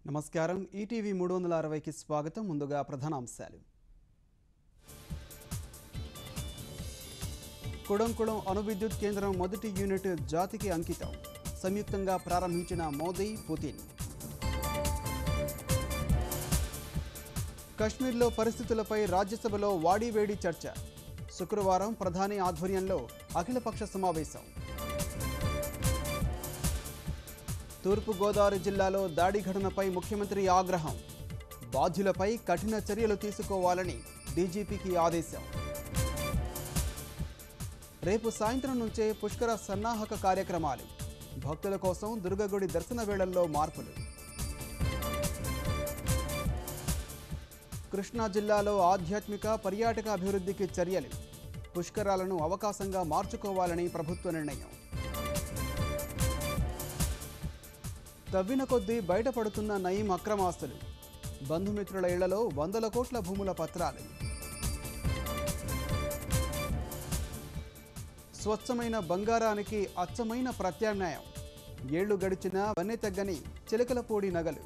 నమస్కారం ఈటీవీ 360కి స్వాగతం. ముందుగా ప్రధానాంశాలు. కుడంకుళం అణువిద్యుత్ కేంద్రం మొదటి యూనిట్ జాతికి అంకితం. సంయుక్తంగా ప్రారంభించిన మోదీ, పుతిన్. కశ్మీర్లో పరిస్థితులపై రాజ్యసభలో వాడివేడి చర్చ. శుక్రవారం ప్రధాని ఆధ్వర్యంలో అఖిలపక్ష సమావేశం. తూర్పుగోదావరి జిల్లాలో దాడి ఘటనపై ముఖ్యమంత్రి ఆగ్రహం. బాధ్యులపై కఠిన చర్యలు తీసుకోవాలని డీజీపీకి ఆదేశం. రేపు సాయంత్రం నుంచే పుష్కర సన్నాహక కార్యక్రమాలు. భక్తుల కోసం దుర్గగుడి దర్శన వేళల్లో మార్పులు. కృష్ణా జిల్లాలో ఆధ్యాత్మిక పర్యాటక అభివృద్ధికి చర్యలు. పుష్కరాలను అవకాశంగా మార్చుకోవాలని ప్రభుత్వ నిర్ణయం. తవ్విన కొద్దీ బయటపడుతున్న నయీం అక్రమాస్తులు. బంధుమిత్రుల ఇళ్లలో 100 కోట్ల భూముల పత్రాలు. స్వచ్ఛమైన బంగారానికి అచ్చమైన ప్రత్యామ్నాయం. ఏళ్లు గడిచినా వన్నె తగ్గని చిలకలపూడి నగలు.